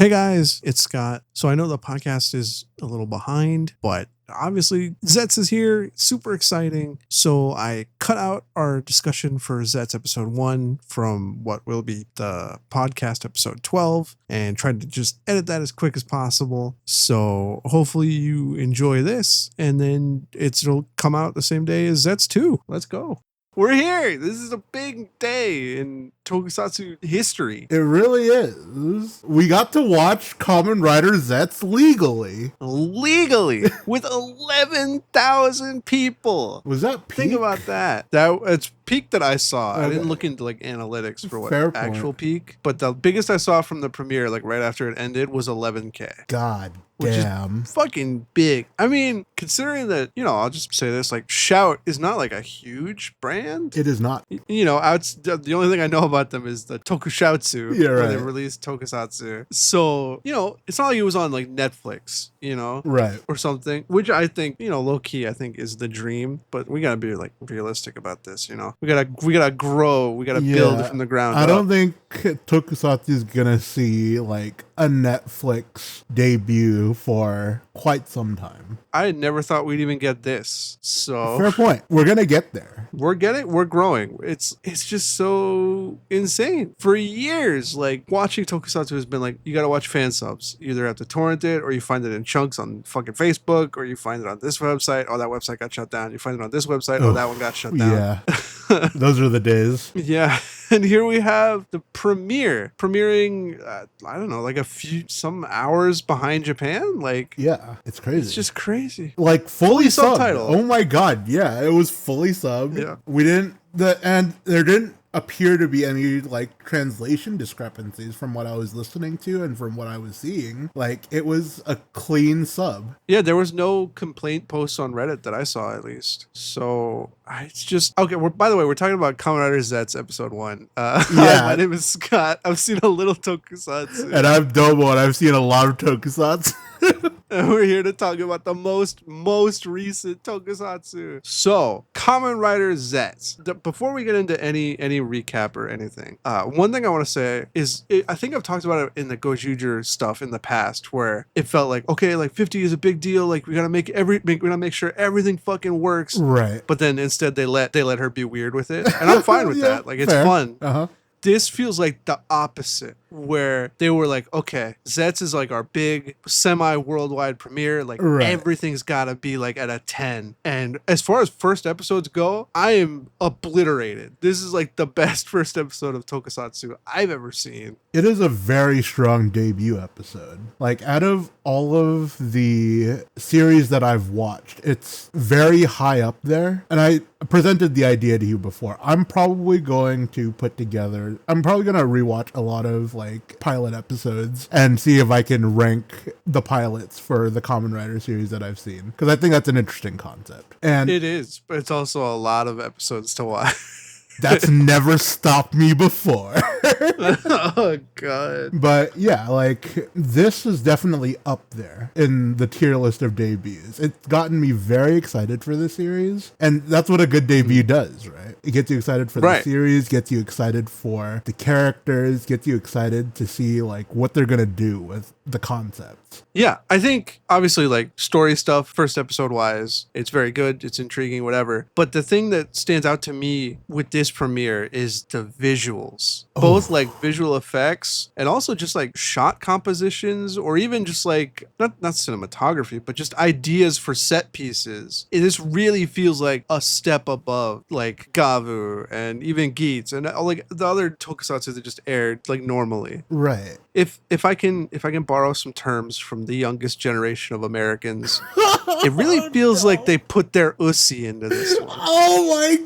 Hey guys, it's Scott. So I know the podcast is a little behind, but obviously Zeztz is here. Super exciting. So I cut out our discussion for Zeztz episode 1 from what will be the podcast episode 12 and tried to just edit that as quick as possible. So hopefully you enjoy this and then it'll come out the same day as Zeztz 2. Let's go. We're here. This is a big day in Tokusatsu history. It really is. We got to watch Kamen Rider Zeztz legally. Legally. With 11,000 people. Was that peak? Think about that. It's peak that I saw. Okay. I didn't look into like analytics for what actual peak. But the biggest I saw from the premiere, like right after it ended, was 11K. God which damn. Is fucking big. I mean, considering that, I'll just say this, like Shout is not like a huge brand. It is not. The only thing I know about them is the Tokushoutsu. Yeah, right. Where they released Tokusatsu. So, it's not like it was on like Netflix, right, or something, which I think, low key, I think is the dream. But we gotta be like realistic about this, We gotta grow. We gotta build it from the ground up. I don't think Tokusatsu is gonna see like a Netflix debut for quite some time. I never thought we'd even get this. So fair point. We're gonna get there. We're growing. It's just so insane. For years, like watching Tokusatsu has been like, you gotta watch fan subs. You either have to torrent it or you find it in chunks on fucking Facebook, or you find it on this website. Oh, that website got shut down. You find it on this website. Oh, that one got shut down. Yeah. Those are the days. Yeah. And here we have the premiering, I don't know, like some hours behind Japan. Like, yeah, it's crazy. It's just crazy. Like fully subbed. Subtitled. Oh my God. Yeah, it was fully subbed. Yeah. And there didn't appear to be any like translation discrepancies from what I was listening to and from what I was seeing. Like it was a clean sub. Yeah, there was no complaint posts on Reddit that I saw, at least. So it's just okay. By the way, we're talking about Kamen Rider Zeztz episode 1. My name is Scott. I've seen a little Tokusatsu, and I'm Domo, and I've seen a lot of Tokusatsu. And we're here to talk about the most recent Tokusatsu. So, Kamen Rider Zeztz. Before we get into any recap or anything, one thing I want to say is I think I've talked about it in the Gojuger stuff in the past, where it felt like, okay, like 50 is a big deal. Like we gotta make sure everything fucking works. Right. But then instead they let her be weird with it, and I'm fine with that. Like it's fair. Fun. Uh-huh. This feels like the opposite, where they were like, okay, Zeztz is like our big semi-worldwide premiere. Like everything's got to be like at a 10. And as far as first episodes go, I am obliterated. This is like the best first episode of Tokusatsu I've ever seen. It is a very strong debut episode. Like out of all of the series that I've watched, it's very high up there. And I presented the idea to you before. I'm probably going to rewatch a lot of like pilot episodes and see if I can rank the pilots for the Kamen Rider series that I've seen, because I think that's an interesting concept. And it is, but it's also a lot of episodes to watch. That's never stopped me before. Oh, God. But yeah, like this is definitely up there in the tier list of debuts. It's gotten me very excited for this series. And that's what a good debut does, right? It gets you excited for the series, gets you excited for the characters, gets you excited to see like what they're going to do with the concepts. Yeah, I think obviously like story stuff, first episode wise, it's very good. It's intriguing, whatever. But the thing that stands out to me with this premiere is the visuals, both like visual effects and also just like shot compositions, or even just like not cinematography, but just ideas for set pieces. This really feels like a step above like Gavu and even Geats and like the other tokusatsu that just aired like normally. Right. If I can borrow some terms from the youngest generation of Americans, it really feels like they put their ussy into this one. Oh my God.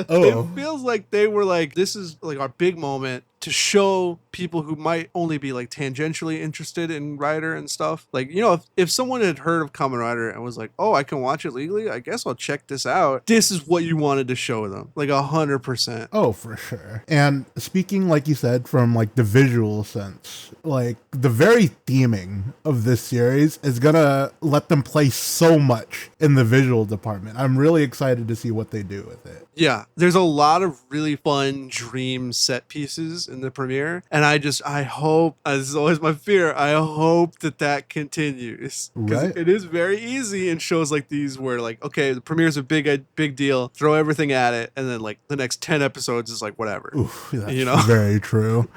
It feels like they were like, this is like our big moment to show people who might only be like tangentially interested in Rider and stuff. Like, if someone had heard of Kamen Rider and was like, oh, I can watch it legally, I guess I'll check this out. This is what you wanted to show them. Like 100%. Oh, for sure. And speaking, like you said, from like the visual sense, like the very theming of this series is gonna let them play so much in the visual department. I'm really excited to see what they do with it. Yeah, there's a lot of really fun dream set pieces in the premiere. And I hope, this is always my fear, I hope that continues. Because Right. it is very easy in shows like these where like, okay, the premiere's a big deal, throw everything at it, and then like the next 10 episodes is like whatever. Oof, that's You know? very true.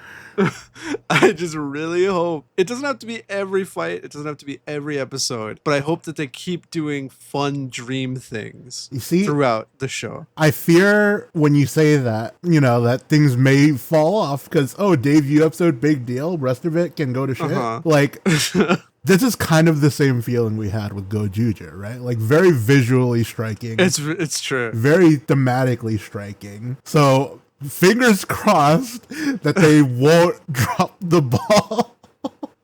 I just really hope it doesn't have to be every fight, it doesn't have to be every episode, but I hope that they keep doing fun dream things You see, throughout the show. I fear when you say that, that things may fall off because, debut episode, big deal. Rest of it can go to shit. Like, this is kind of the same feeling we had with Go Juju, right? Like, very visually striking. It's true. Very thematically striking. So, fingers crossed that they won't drop the ball.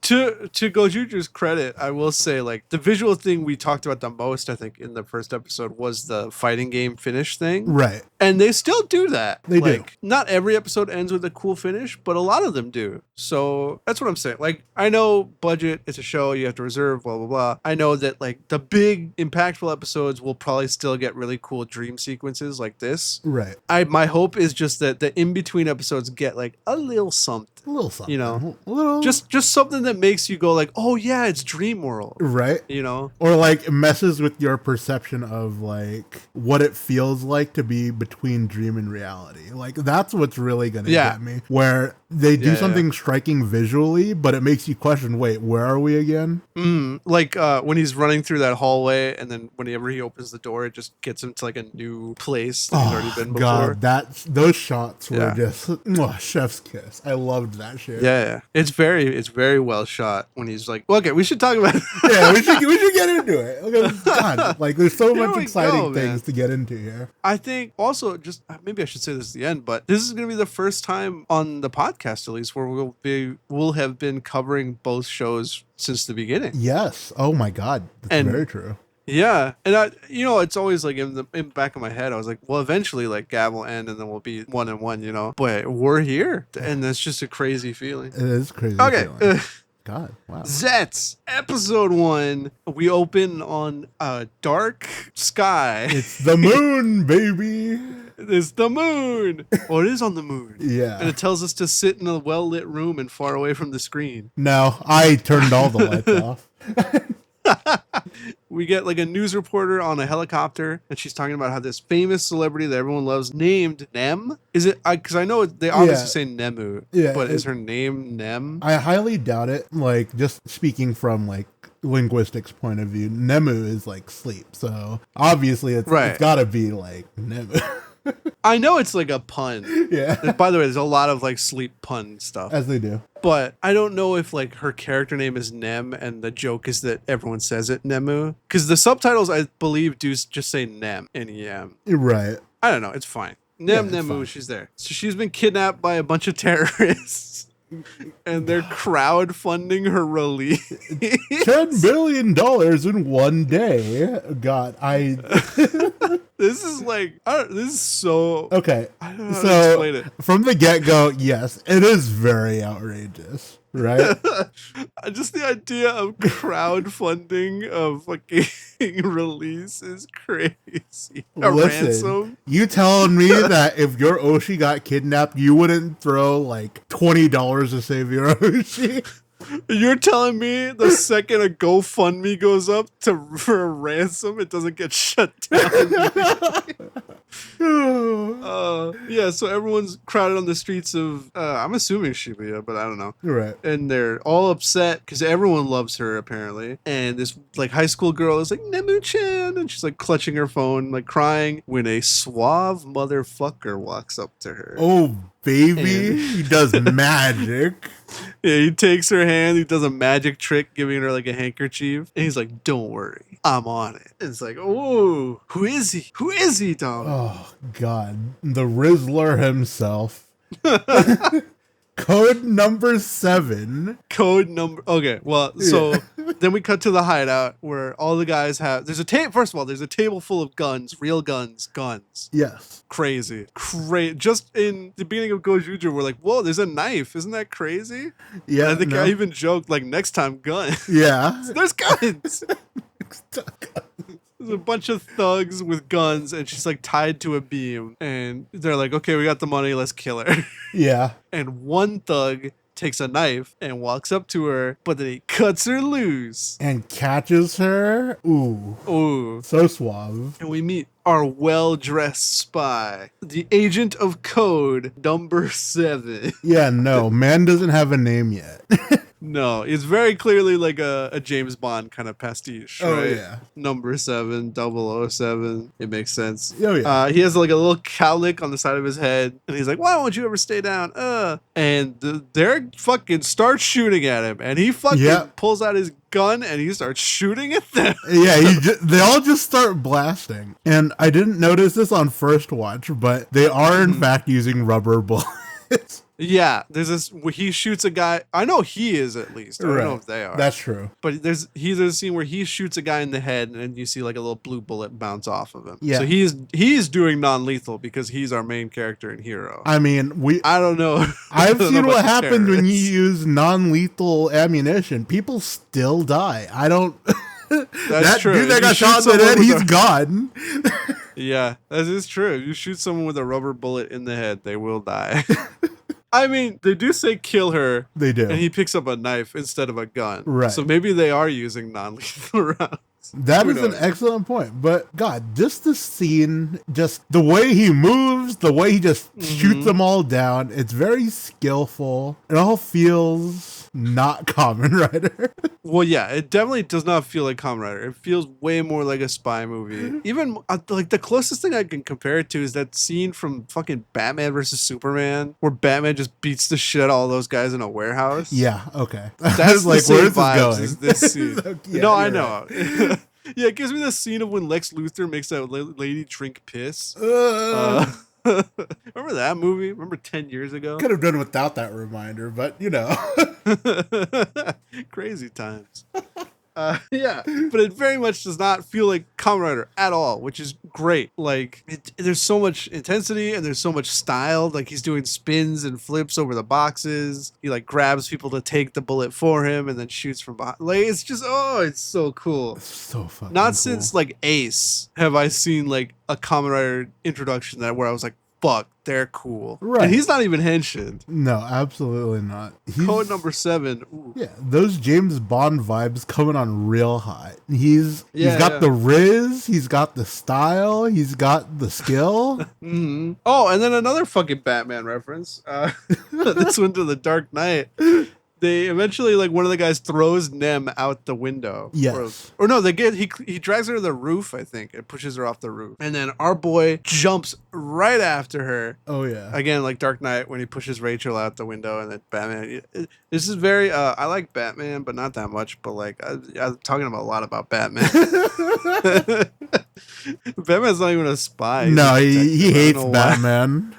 To Go Juju's credit, I will say, like, the visual thing we talked about the most, I think, in the first episode was the fighting game finish thing. Right. And they still do that. They do. Not every episode ends with a cool finish, but a lot of them do. So that's what I'm saying. Like, I know budget, it's a show, you have to reserve, blah, blah, blah. I know that, like, the big, impactful episodes will probably still get really cool dream sequences like this. Right. My hope is just that the in-between episodes get, like, a little something. A little something. A little. Just something that makes you go like, oh yeah, it's Dream World. Right. Or like it messes with your perception of like what it feels like to be between dream and reality. Like that's what's really going to get me. Where they do something striking visually, but it makes you question, wait, where are we again? Like when he's running through that hallway and then whenever he opens the door, it just gets him to like a new place that he's already been before. God, those shots were just chef's kiss. I loved that shit. Yeah. It's very well shot when he's like, well, okay, we should talk about it. we should get into it. Okay, God, like there's so much exciting things to get into here. I think also just maybe I should say this at the end, but this is going to be the first time on the podcast, at least, where we'll have been covering both shows since the beginning. Yes. Oh my God. That's very true. Yeah. And it's always like in the back of my head, I was like, well, eventually like Gab will end and then we'll be 1-1, but we're here. And that's just a crazy feeling. It is crazy. Okay. God, wow. Zeztz, episode 1. We open on a dark sky. It's the moon, baby. It's the moon. Well, it is on the moon. Yeah. And it tells us to sit in a well-lit room and far away from the screen. No, I turned all the lights off. We get like a news reporter on a helicopter and she's talking about how this famous celebrity that everyone loves named Nem. Is it? Because I know they obviously say Nemu, but is her name Nem? I highly doubt it. Like just speaking from like linguistics point of view, Nemu is like sleep. So obviously it's got to be like Nemu. I know it's like a pun. Yeah. By the way, there's a lot of like sleep pun stuff. As they do. But I don't know if like her character name is Nem and the joke is that everyone says it Nemu. Because the subtitles, I believe, do just say Nem, N-E-M. Right. I don't know. It's fine. Nemu, fine. She's there. So she's been kidnapped by a bunch of terrorists. And they're crowdfunding her release. $10 billion in one day. God, This is like, this is so... Okay, I don't know how to explain it. From the get-go, yes, it is very outrageous, right? Just the idea of crowdfunding of fucking release is crazy. Ransom. You telling me that if your Oshi got kidnapped, you wouldn't throw like $20 to save your Oshi? You're telling me the second a GoFundMe goes up for a ransom, it doesn't get shut down? Yeah, so everyone's crowded on the streets of, I'm assuming Shibuya, but I don't know. Right. And they're all upset because everyone loves her, apparently. And this, like, high school girl is like, Nemu-chan, and she's, like, clutching her phone, like, crying, when a suave motherfucker walks up to her. Oh, baby. He does magic. Yeah, he takes her hand, he does a magic trick, giving her, like, a handkerchief. And he's like, don't worry, I'm on it. And it's like, oh, who is he? Who is he, dog? Oh, God. The Rizzler himself. Code number 7. Okay, well, so then we cut to the hideout where all the guys have... First of all, there's a table full of guns, real guns. Yes. Crazy. Just in the beginning of Gojuju, we're like, whoa, there's a knife. Isn't that crazy? Yeah. And I think I even joked, like, next time, gun. Yeah. There's guns. There's a bunch of thugs with guns, and she's like tied to a beam. And they're like, okay, we got the money, let's kill her. Yeah. And one thug takes a knife and walks up to her, but then he cuts her loose. And catches her. Ooh. Ooh. So suave. And we meet our well-dressed spy, the agent of code number 7. Yeah, no, man doesn't have a name yet. No, it's very clearly like a James Bond kind of pastiche, Oh, right? yeah. Number 7, 007. It makes sense. Oh, yeah. He has like a little cowlick on the side of his head, and he's like, "Why won't you ever stay down?" And they're fucking start shooting at him, and he fucking pulls out his gun and he starts shooting at them. Yeah, they all just start blasting. And I didn't notice this on first watch, but they are in fact using rubber bullets. Yeah, there's this where he shoots a guy. I know he is, at least. I don't know if they are. That's true. But there's a scene where he shoots a guy in the head, and then you see like a little blue bullet bounce off of him. Yeah. So he's doing non-lethal because he's our main character and hero. I mean, I don't know. I've seen what happens when you use non-lethal ammunition. People still die. I don't. That's true. Dude that got shot in the head, he's gone. Yeah, that is true. If you shoot someone with a rubber bullet in the head, they will die. I mean, they do say kill her. They do. And he picks up a knife instead of a gun. Right. So maybe they are using non-lethal rounds. That is an excellent point. But God, just the scene, just the way he moves, the way he just shoots them all down, it's very skillful. It all feels not Kamen Rider. Well, yeah, it definitely does not feel like Kamen Rider. It feels way more like a spy movie. Even like the closest thing I can compare it to is that scene from fucking Batman versus Superman, where Batman just beats the shit out of all those guys in a warehouse. Yeah, okay. That's like the where same is vibes this as going? this scene. Yeah, no, I know. Right. Yeah, it gives me the scene of when Lex Luthor makes that lady drink piss. Remember that movie? Remember 10 years ago? Could have done without that reminder, but you know. Crazy times. Yeah, but it very much does not feel like Kamen Rider at all, which is great. Like, there's so much intensity and there's so much style. Like, he's doing spins and flips over the boxes. He, like, grabs people to take the bullet for him and then shoots from behind. Like, it's just, it's so cool. It's so fucking Not cool. since, like, Ace have I seen, like, a Kamen Rider introduction where I was like, fuck, they're cool. Right. And he's not even Henshin. No, absolutely not. Code number 7. Ooh. Yeah, those James Bond vibes coming on real high. He's got the riz, he's got the style, he's got the skill. Mm-hmm. Oh, and then another fucking Batman reference. This one to the Dark Knight. They eventually, like, one of the guys throws Nem out the window. Yes. Or no, he drags her to the roof, I think, and pushes her off the roof. And then our boy jumps right after her. Oh, yeah. Again, like Dark Knight, when he pushes Rachel out the window, and then Batman. This is very, I like Batman, but not that much. But, like, I'm talking about a lot about Batman. Batman's not even a spy. No, he hates Batman.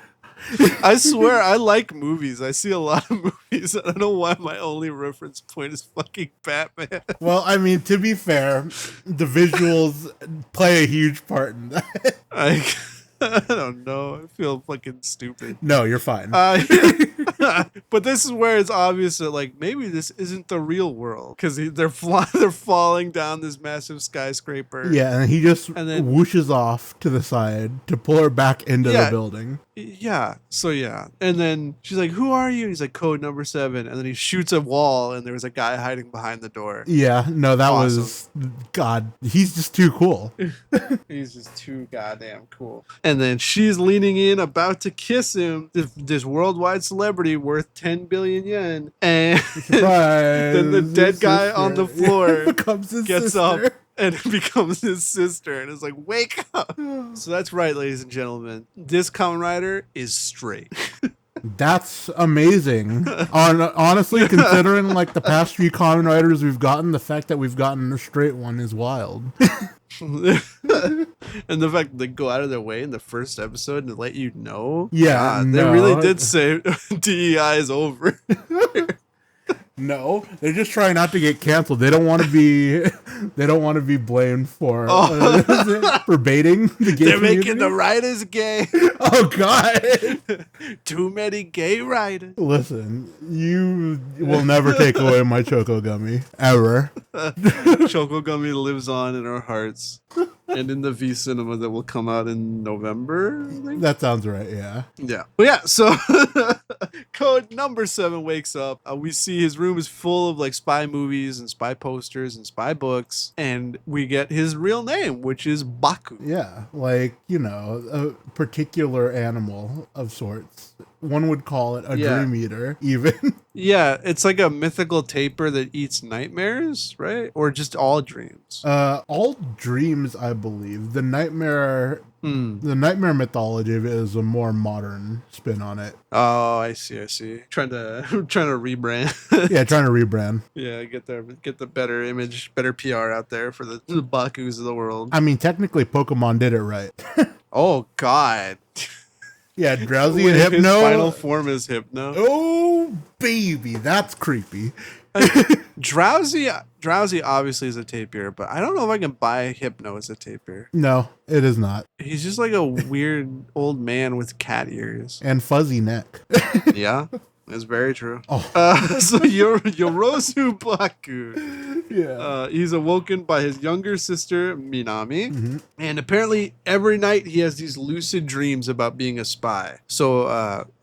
I swear, I like movies. I see a lot of movies. I don't know why my only reference point is fucking Batman. Well, I mean, to be fair, the visuals play a huge part in that. I don't know. I feel fucking stupid. No, you're fine. But this is where it's obvious that, like, maybe this isn't the real world, because they're falling down this massive skyscraper. Yeah, and he just whooshes off to the side to pull her back into the building. Yeah. So yeah. And then she's like, "Who are you?" And he's like, "Code number 7." And then he shoots a wall, and there was a guy hiding behind the door. Yeah. No, that was God. He's just too cool. He's just too goddamn cool. And then she's leaning in, about to kiss him. This worldwide celebrity worth 10 billion yen. And then the dead guy on the floor gets up and becomes his sister, and is like, "Wake up!" So that's right, ladies and gentlemen. This Kamen Rider is straight. That's amazing. Honestly, considering like the past few Kamen Riders we've gotten, the fact that we've gotten a straight one is wild. And the fact that they go out of their way in the first episode to let you know. Yeah, they really did say DEI is over. No, they're just trying not to get canceled. They don't want to be. They don't want to be blamed for for baiting the gay. They're making the writers gay. Oh God! Too many gay writers. Listen, you will never take away my Choco Gummy ever. Choco Gummy lives on in our hearts. And in the V Cinema that will come out in November, I think? That sounds right, yeah. Yeah. But yeah, so code number 7 wakes up. We see his room is full of like spy movies and spy posters and spy books. And we get his real name, which is Baku. Yeah, like, you know, a particular animal of sorts. One would call it a dream eater, even. Yeah, it's like a mythical tapir that eats nightmares, right? Or just all dreams. All dreams, I believe. The nightmare mythology is a more modern spin on it. Oh, I see. Trying to rebrand. Yeah, trying to rebrand. Yeah, get the better image, better PR out there for the Bakus of the world. I mean, technically, Pokemon did it right. Oh God. Yeah, Drowsy and Hypno. His final form is Hypno. Oh, baby, that's creepy. Drowsy obviously is a tapir, but I don't know if I can buy Hypno as a tapir. No, it is not. He's just like a weird old man with cat ears. And fuzzy neck. Yeah, that's very true. Oh. So Yorozu Baku. Yeah. He's awoken by his younger sister, Minami. Mm-hmm. And apparently every night he has these lucid dreams about being a spy. So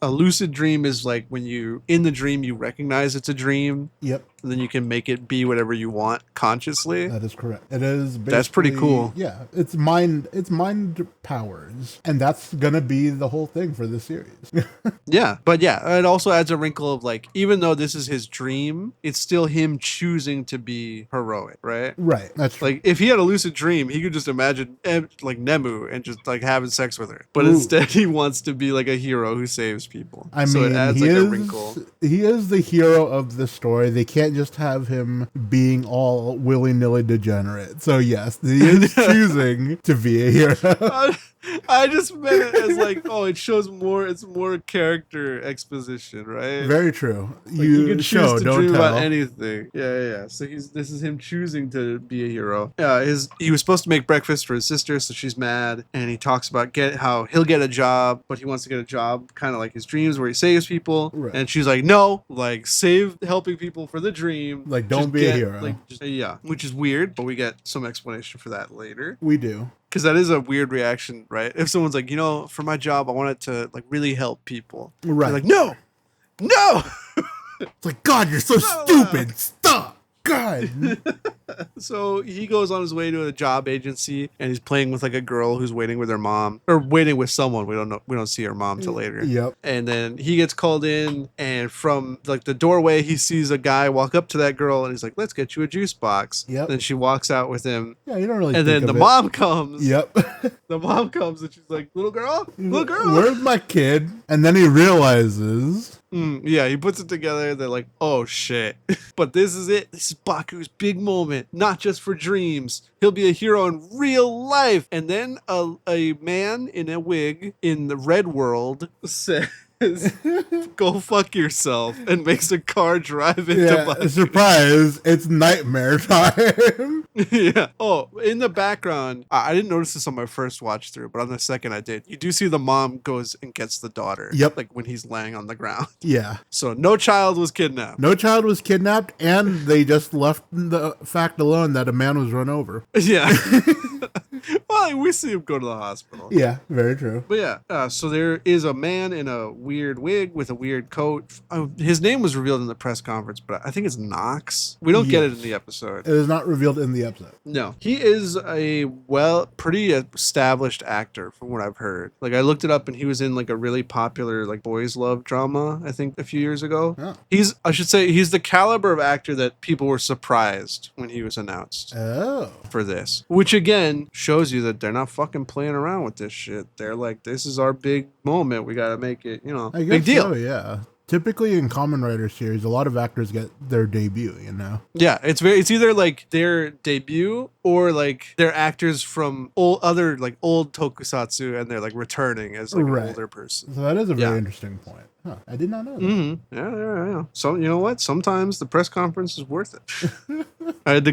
a lucid dream is like when in the dream, you recognize it's a dream. Yep. And then you can make it be whatever you want consciously. That is correct. It is basically, that's pretty cool. Yeah. It's mind powers. And that's gonna be the whole thing for this series. Yeah. But yeah, it also adds a wrinkle of like, even though this is his dream, it's still him choosing to be heroic, right? Right. That's true. Like if he had a lucid dream, he could just imagine like Nemu and just like having sex with her. But Ooh. instead he wants to be like a hero who saves people. I so mean, it adds like a wrinkle. He is the hero of the story. They can't just have him being all willy-nilly degenerate. So yes, he is choosing to be a hero. I just meant it as like, oh, it's more character exposition, right? Very true. Like you can choose to don't dream tell. about anything. Yeah. So this is him choosing to be a hero. Yeah, he was supposed to make breakfast for his sister, so she's mad, and he talks about how he'll get a job, but he wants to get a job kind of like his dreams where he saves people. Right. And she's like, no, like save helping people for the dream. Like don't be a hero. Yeah, which is weird, but we get some explanation for that later. We do. Because that is a weird reaction, right? If someone's like, for my job, I want it to like really help people. Right. You're like, no. It's like, God, you're so stupid. Stop. God. So he goes on his way to a job agency and he's playing with like a girl who's waiting with her mom or waiting with someone. We don't know. We don't see her mom till later. Yep. And then he gets called in and from like the doorway, he sees a guy walk up to that girl and he's like, let's get you a juice box. Yep. Then she walks out with him. Yeah, you don't really And then the mom comes. Yep. The mom comes and she's like, little girl. Where's my kid? And then he realizes... Yeah, he puts it together. They're like, oh, shit. But this is it. This is Baku's big moment. Not just for dreams. He'll be a hero in real life. And then a man in a wig in the red world says, go fuck yourself, and makes a car drive into Baku. Surprise, it's nightmare time. Yeah. Oh, in the background, I didn't notice this on my first watch through, but on the second I did. You do see the mom goes and gets the daughter. Yep. Like when he's laying on the ground. Yeah. So no child was kidnapped. No child was kidnapped, and they just left the fact alone that a man was run over. Yeah. Well, we see him go to the hospital. Yeah, very true. But yeah, so there is a man in a weird wig with a weird coat. His name was revealed in the press conference, but I think it's Knox. We don't get it in the episode. It is not revealed in the episode. No. He is a pretty established actor from what I've heard. Like I looked it up and he was in like a really popular like boys love drama, I think a few years ago. Oh. He's the caliber of actor that people were surprised when he was announced. Oh. For this. Which again shows you that they're not fucking playing around with this shit. They're like, this is our big moment. We gotta make it, I guess big deal. So, yeah. Typically in Kamen Rider series, a lot of actors get their debut, Yeah, it's either like their debut or like they're actors from old tokusatsu and they're like returning as like an older person. So that is a very interesting point. Huh, I did not know that. Mm-hmm. Yeah. So you know what? Sometimes the press conference is worth it. I had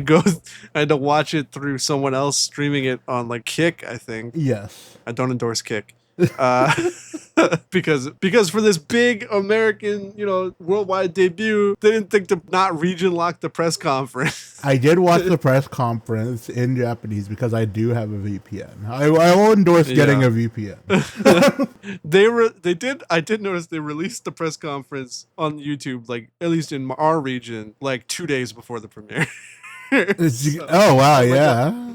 to watch it through someone else streaming it on like Kick, I think. Yes. I don't endorse Kick. Uh, because for this big American, worldwide debut, they didn't think to not region lock the press conference. I did watch the press conference in Japanese because I do have a VPN. I will endorse getting a VPN. I did notice they released the press conference on YouTube, like at least in our region, like 2 days before the premiere. Oh wow, yeah.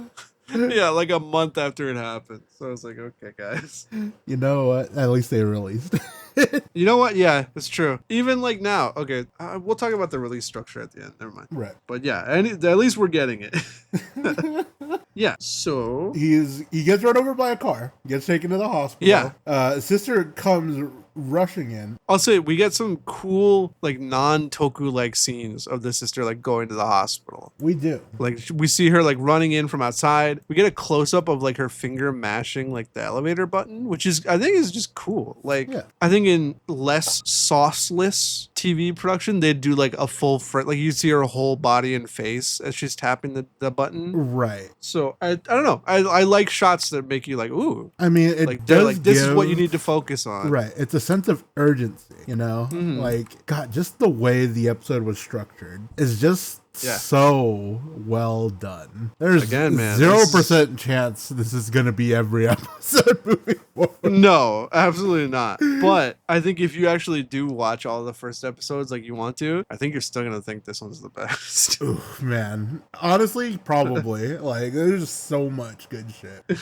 Yeah, like a month after it happened. So I was like, okay, guys. You know what? At least they released. You know what? Yeah, that's true. Even like now, okay, we'll talk about the release structure at the end. Never mind. Right. But yeah, at least we're getting it. Yeah. So he gets run over by a car, gets taken to the hospital. Yeah. Sister comes rushing in. I'll say we get some cool, like, non-Toku like scenes of the sister like going to the hospital. We do. Like we see her like running in from outside. We get a close up of like her finger mashing like the elevator button, which I think is just cool. Like I think in less sauceless TV production, they'd do like a full like you see her whole body and face as she's tapping the button. Right. So I don't know. I like shots that make you like, ooh. I mean, it like, does like this is what you need to focus on. Right. It's a sense of urgency, Like, God, just the way the episode was structured is just so well done. There's 0% chance this is going to be every episode moving forward. No, absolutely not. But I think if you actually do watch all the first episodes like you want to, I think you're still going to think this one's the best. Ooh, man. Honestly, probably. Like, there's so much good shit.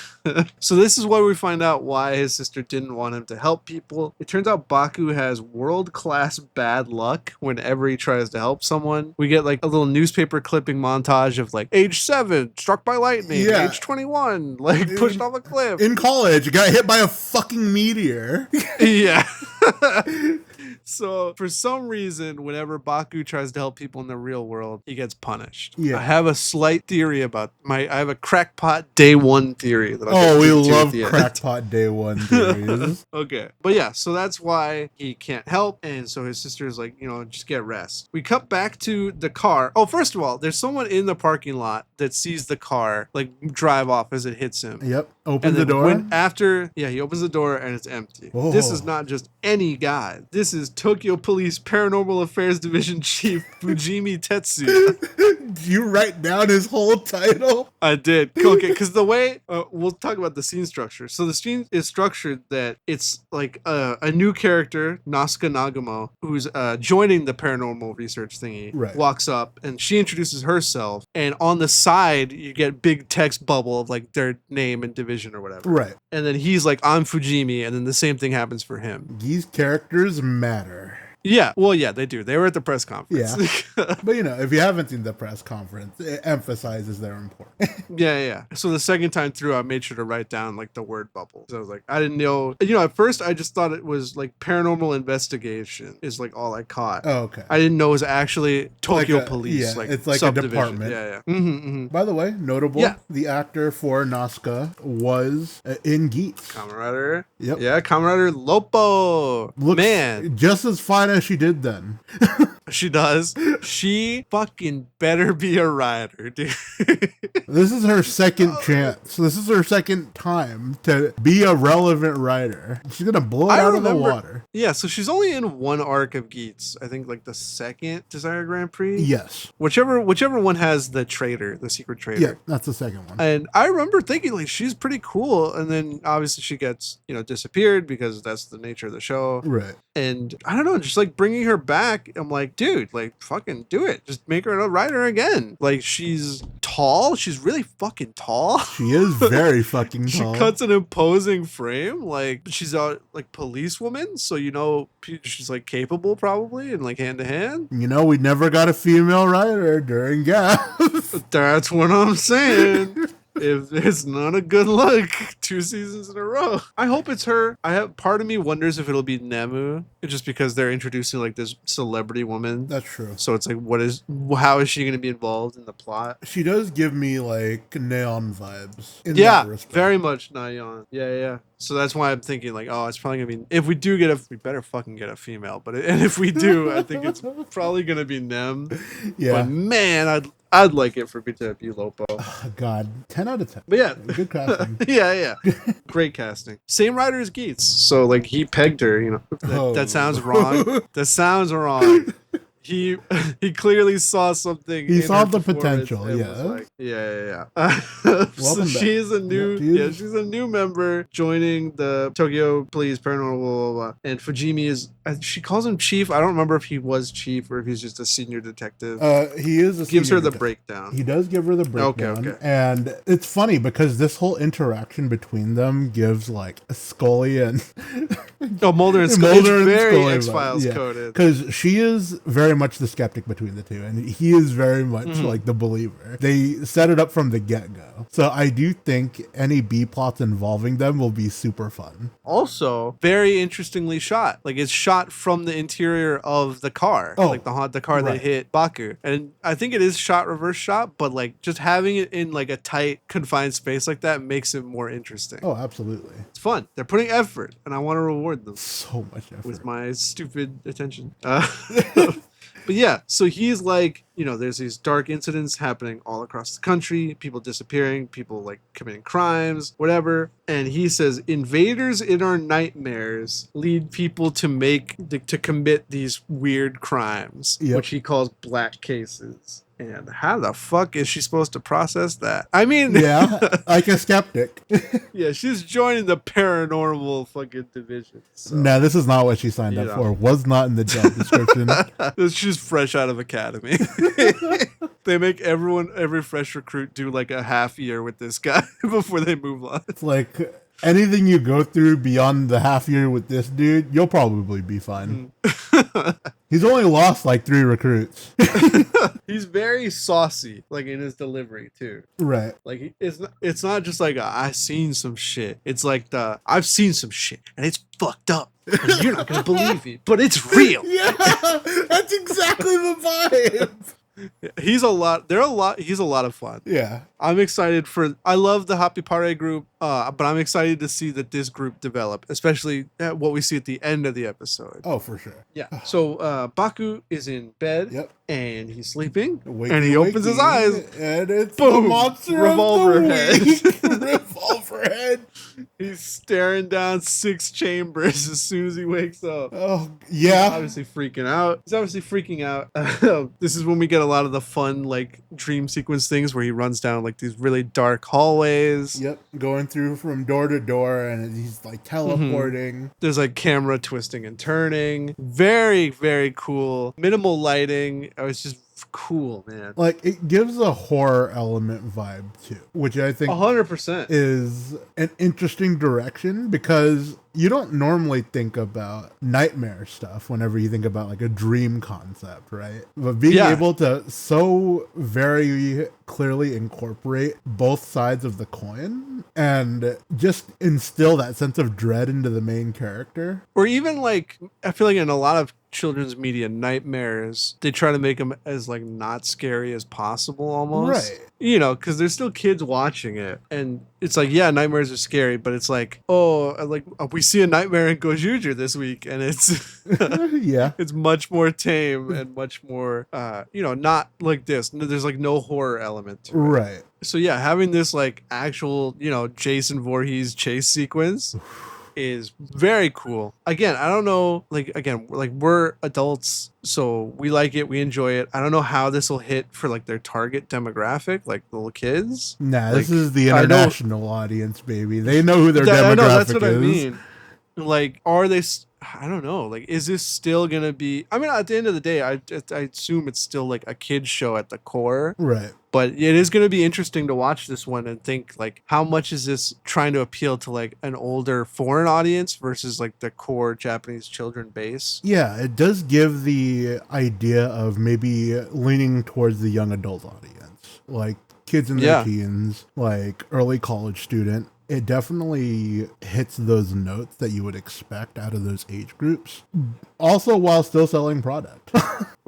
So this is where we find out why his sister didn't want him to help people. It turns out Baku has world-class bad luck whenever he tries to help someone. We get like a little newspaper clipping montage of like age 7 struck by lightning, age 21 like pushed off a cliff. In college, got hit by a fucking meteor. Yeah. So for some reason, whenever Baku tries to help people in the real world, he gets punished. Yeah. I have a slight theory about I have a crackpot day one theory. We love crackpot day one theories. Okay. But yeah, so that's why he can't help. And so his sister is like, just get rest. We cut back to the car. Oh, first of all, there's someone in the parking lot that sees the car like drive off as it hits him. Yep. Opens the door. He opens the door and it's empty. Whoa. This is not just any guy. This is Tokyo Police Paranormal Affairs Division Chief Fujimi Tetsu. Did you write down his whole title? I did. Okay, because the way we'll talk about the scene structure. So the scene is structured that it's like a new character, Nasuka Nagamo, who's joining the paranormal research thingy. Right. Walks up and she introduces herself, and on the side you get big text bubble of like their name and division or whatever. Right. And then he's like, I'm Fujimi, and then the same thing happens for him. These characters matter. Yeah, well, yeah, they do. They were at the press conference. Yeah. But, if you haven't seen the press conference, it emphasizes their importance. Yeah. So the second time through, I made sure to write down, like, the word bubble. So I was like, I didn't know. At first, I just thought it was, like, paranormal investigation is, like, all I caught. Oh, okay. I didn't know it was actually Tokyo Police, it's like a department. Yeah. Mm-hmm. By the way, notable, the actor for Nasuka was in Zeztz. Kamen Rider. Yep. Yeah, Kamen Rider Lopo. Looks just as fine as she did then. She does. She fucking better be a rider, dude. This is her second chance. This is her second time to be a relevant rider. She's gonna blow it out of the water. Yeah, so she's only in one arc of Zeztz. I think like the second Desire Grand Prix. Yes. Whichever one has the traitor, the secret traitor. Yeah, that's the second one. And I remember thinking like she's pretty cool, and then obviously she gets disappeared because that's the nature of the show. Right. And I don't know, just like bringing her back, I'm like, dude, like fucking do it. Just make her a rider again. Like she's tall. She's really fucking tall. She is very fucking tall. She cuts an imposing frame. Like she's a like policewoman, so she's like capable probably and like hand to hand. We never got a female rider during Gas. That's what I'm saying. If it's not a good look, 2 seasons in a row. I hope it's her. Part of me wonders if it'll be Nemu, just because they're introducing like this celebrity woman. That's true. So it's like, how is she going to be involved in the plot? She does give me like Neon vibes. Very much Neon. Yeah. So that's why I'm thinking like, oh, it's probably gonna be. If we do we better fucking get a female. And if we do, I think it's probably gonna be Nem. Yeah. But man, I'd like it for me to be Lopo. Oh, God, 10 out of 10. But yeah, good casting. yeah, great casting. Same writer as Geets, so like he pegged her. You know, that sounds wrong. That sounds wrong. He clearly saw something. He saw the potential. Yeah. Like, yeah. So she's a new member joining the Tokyo Police Paranormal. Blah, blah, blah. And Fujimi she calls him chief. I don't remember if he was chief or if he's just a senior detective. He is. Gives her the breakdown. He does give her the breakdown. Okay. And it's funny because this whole interaction between them gives like Scully and Mulder and Scully. It's very X-Files coded. Because she is very much the skeptic between the two, and he is very much like the believer. They set it up from the get-go. So I do think any B plots involving them will be super fun. Also, very interestingly shot. Like it's shot from the interior of the car. Like the car that hit Baku. And I think it is shot reverse shot, but like just having it in like a tight confined space like that makes it more interesting. Oh, absolutely. It's fun. They're putting effort and I want to reward them. So much effort. With my stupid attention. But yeah, so he's like, you know, there's these dark incidents happening all across the country, people disappearing, people like committing crimes, whatever. And he says, invaders in our nightmares lead people to commit these weird crimes, which he calls black cases. And how the fuck is she supposed to process that? I mean... Yeah, like a skeptic. Yeah, she's joining the paranormal fucking division. So. No, this is not what she signed up for. Was not in the job description. She's fresh out of academy. They make every fresh recruit do like a half year with this guy before they move on. It's like... anything you go through beyond the half year with this dude, you'll probably be fine. He's only lost like 3 recruits. He's very saucy, like in his delivery too. Right. Like it's not just like I seen some shit. It's like I've seen some shit and it's fucked up. And you're not gonna believe it, but it's real. Yeah, that's exactly the vibe. He's a lot of fun. Yeah. I'm excited I love the Happy Party group, but I'm excited to see that this group develop, especially what we see at the end of the episode. Oh, for sure. Yeah. So Baku is in bed. Yep. And he's sleeping. And he opens his eyes. And it's boom, the monster revolver of the head. week. Revolver head. He's staring down 6 chambers as soon as he wakes up. Oh, yeah. He's obviously freaking out. This is when we get a lot of the fun, like, dream sequence things where he runs down, like, these really dark hallways. Yep. Going through from door to door, and he's, like, teleporting. There's, like, camera twisting and turning. Very, very cool. Minimal lighting. It's just cool, man. Like, it gives a horror element vibe too, which I think 100% is an interesting direction, because you don't normally think about nightmare stuff whenever you think about like a dream concept, right? But being able to so very clearly incorporate both sides of the coin and just instill that sense of dread into the main character. Or even like, I feel like in a lot of children's media, nightmares, they try to make them as like not scary as possible almost. Right. You know, because there's still kids watching it. And it's like, yeah, nightmares are scary, but it's like, oh, like we see a nightmare in Gojuju this week, and it's yeah, it's much more tame and much more, not like this. There's like no horror element to it. Right. So yeah, having this like actual, Jason Voorhees chase sequence is very cool. Again, I don't know, like we're adults, so we like it, we enjoy it. I don't know how this will hit for like their target demographic, like little kids. Nah, this is the international audience, baby. They know who their demographic is. That's what I mean. Like, are they? I don't know. Like, is this still gonna be? I mean, at the end of the day, I assume it's still like a kid's show at the core, right? But it is going to be interesting to watch this one and think like, how much is this trying to appeal to like an older foreign audience versus like the core Japanese children base? Yeah, it does give the idea of maybe leaning towards the young adult audience, like kids in their teens, like early college student. It definitely hits those notes that you would expect out of those age groups. Also, while still selling product.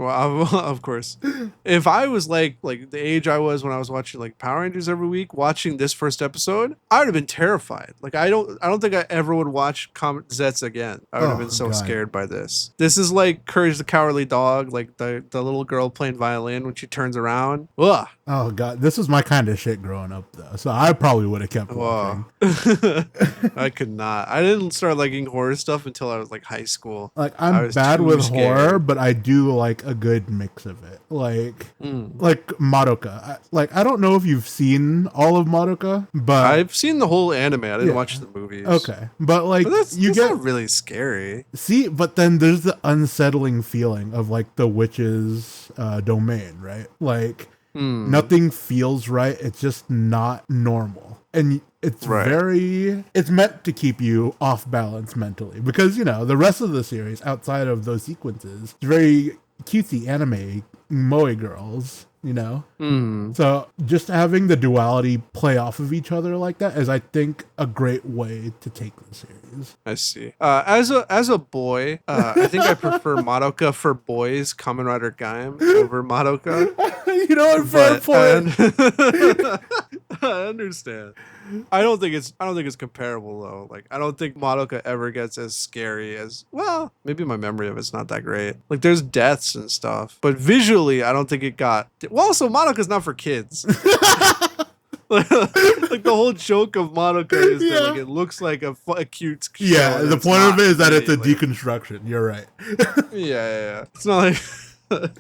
Well, of course. If I was like the age I was when I was watching like Power Rangers every week, watching this first episode, I would have been terrified. Like I don't think I ever would watch Zeztz again. I would have been so scared by this. This is like Courage the Cowardly Dog, like the little girl playing violin when she turns around. Ugh. Oh god, this was my kind of shit growing up though, so I probably would have kept watching. I could not. I didn't start liking horror stuff until I was like high school. Like I'm bad with horror, but I do like a good mix of it. Like Madoka. I don't know if you've seen all of Madoka, but I've seen the whole anime. I didn't watch the movies. Okay, but like that's not really scary. See, but then there's the unsettling feeling of like the witch's domain, right? Like nothing feels right. It's just not normal. And it's it's meant to keep you off balance mentally because, you know, the rest of the series outside of those sequences, it's very cutesy anime moe girls, you know? So just having the duality play off of each other like that is, I think, a great way to take the series. I see. As a boy, I think I prefer Madoka for boys, Kamen Rider Gaim over Madoka. You know what? Fair point. I understand. I don't think it's comparable though. Like I don't think Madoka ever gets as scary as, well, maybe my memory of it's not that great. Like there's deaths and stuff, but visually I don't think it got. Well, also Madoka's not for kids. Like the whole joke of Madoka is that like it looks like a cute show. Yeah, the point of it is that it's a deconstruction. You're right. Yeah. It's not like.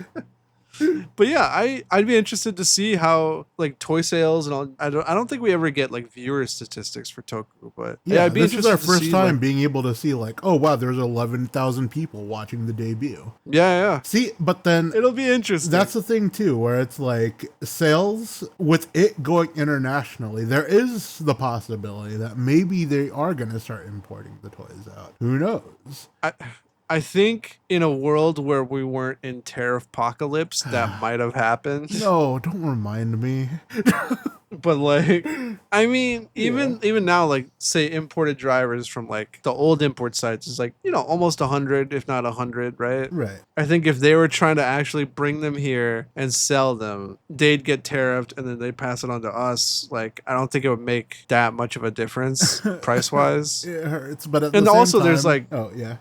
But yeah, I'd be interested to see how like toy sales and all. I don't think we ever get like viewer statistics for Toku, but yeah, I'd be this interested. This is our first time being able to see like, oh wow, there's 11,000 people watching the debut. Yeah. See, but then it'll be interesting. That's the thing too, where it's like sales with it going internationally. There is the possibility that maybe they are going to start importing the toys out. Who knows? I think in a world where we weren't in tariff apocalypse, that might have happened. No, don't remind me. But like, I mean, even now, like say imported drivers from like the old import sites is like, you know, almost 100, if not 100, right? Right. I think if they were trying to actually bring them here and sell them, they'd get tariffed and then they'd pass it on to us. Like, I don't think it would make that much of a difference price wise. It hurts, but at and the same also time, there's like,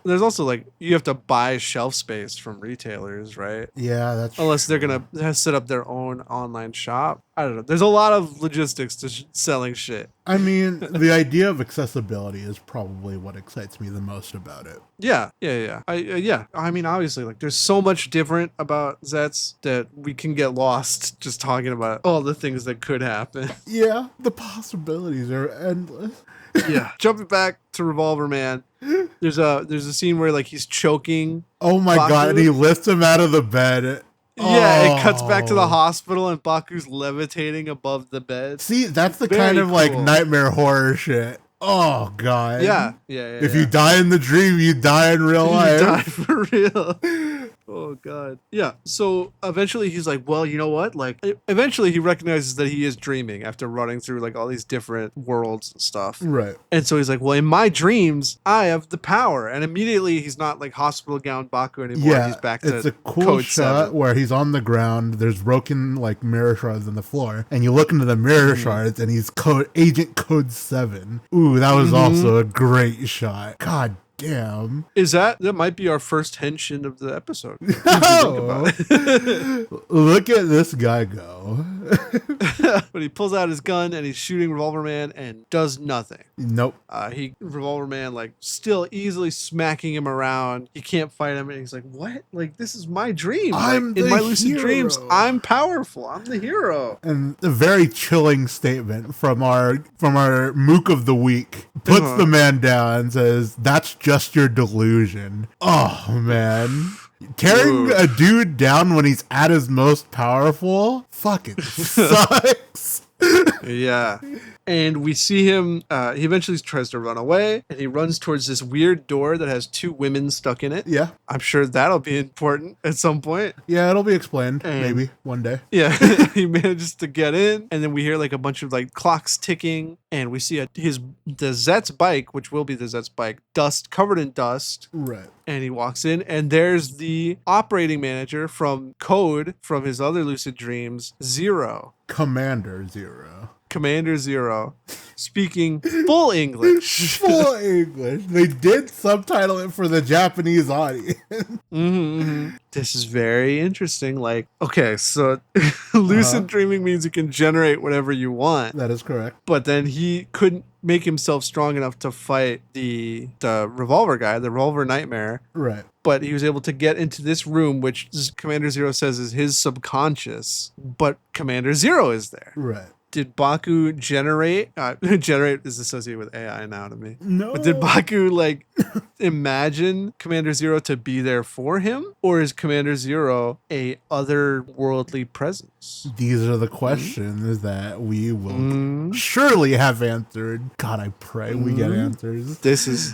there's also like you have to buy shelf space from retailers, right? Yeah, that's unless they're gonna set up their own online shop. I don't know. There's a lot of logistics to selling shit. I mean, the idea of accessibility is probably what excites me the most about it. Yeah. I mean, obviously, like, there's so much different about Zeztz that we can get lost just talking about all the things that could happen. Yeah, the possibilities are endless. Yeah. Jumping back to Revolver Man, there's a scene where like he's choking. Oh my god! And he lifts him out of the bed. Yeah, it cuts back to the hospital and Baku's levitating above the bed. See, that's the kind of like nightmare horror shit. Oh god. Yeah. If you die in the dream, you die in real life. You die for real. Oh god. Yeah. So eventually he's like, well, you know what? Like eventually he recognizes that he is dreaming after running through like all these different worlds and stuff. Right. And so he's like, well, in my dreams, I have the power. And immediately he's not like hospital gown Baku anymore. Yeah, he's back to it's a cool code shot 7. where he's on the ground. There's broken like mirror shards on the floor, and you look into the mirror shards, and he's Agent Code 7. Ooh, that was also a great shot. God damn. Is that might be our first henshin of the episode. Look at this guy go. But he pulls out his gun and he's shooting Revolver Man and does nothing. Nope. Revolver Man like still easily smacking him around. He can't fight him and he's like, what? Like, this is my dream. I'm in the my lucid hero. dreams, I'm powerful. I'm the hero. And a very chilling statement from our mook of the week. Puts the man down and says, that's just your delusion. Oh man. Tearing a dude down when he's at his most powerful fucking sucks. Yeah. And we see him, he eventually tries to run away, and he runs towards this weird door that has 2 women stuck in it. Yeah. I'm sure that'll be important at some point. Yeah, it'll be explained, maybe, one day. Yeah, he manages to get in, and then we hear like a bunch of like clocks ticking, and we see the Zeztz bike, which will be the Zeztz bike, covered in dust. Right. And he walks in, and there's the operating manager from Code from his other lucid dreams, Zero. Commander Zero. Commander Zero, speaking full English. Full English. They did subtitle it for the Japanese audience. This is very interesting. Like, okay, so lucid dreaming means you can generate whatever you want. That is correct. But then he couldn't make himself strong enough to fight the revolver guy, the revolver nightmare. Right. But he was able to get into this room, which Commander Zero says is his subconscious. But Commander Zero is there. Right. Did Baku generate? Generate is associated with AI now to me. No. But did Baku like imagine Commander Zero to be there for him? Or is Commander Zero a otherworldly presence? These are the questions that we will surely have answered. God, I pray we get answers. This is...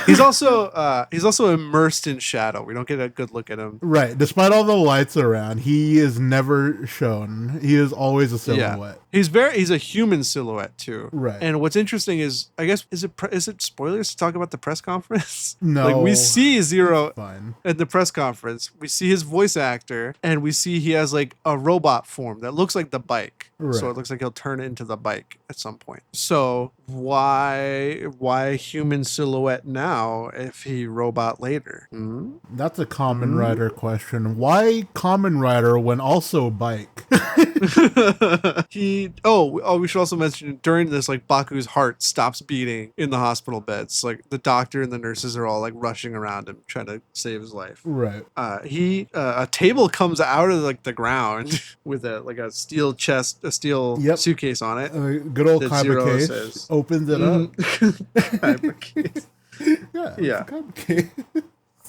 He's also immersed in shadow. We don't get a good look at him. Right. Despite all the lights around, he is never shown. He is always a silhouette. Yeah. He's a human silhouette too. Right. And what's interesting is, I guess, is it spoilers to talk about the press conference? No. Like we see Zero Fine. at the press conference. We see his voice actor, and we see he has like a robot form that looks like the bike. Right. So it looks like he'll turn into the bike at some point. So why human silhouette now if he robot later? That's a Kamen Rider question. Why Kamen Rider when also bike? We should also mention during this, like, Baku's heart stops beating in the hospital beds. Like the doctor and the nurses are all like rushing around him trying to save his life. Right. A table comes out of like the ground with a steel chest, a steel suitcase on it. Good old Kaiba case. Says, opens it up. Kaiba case. Yeah. Kaiba case.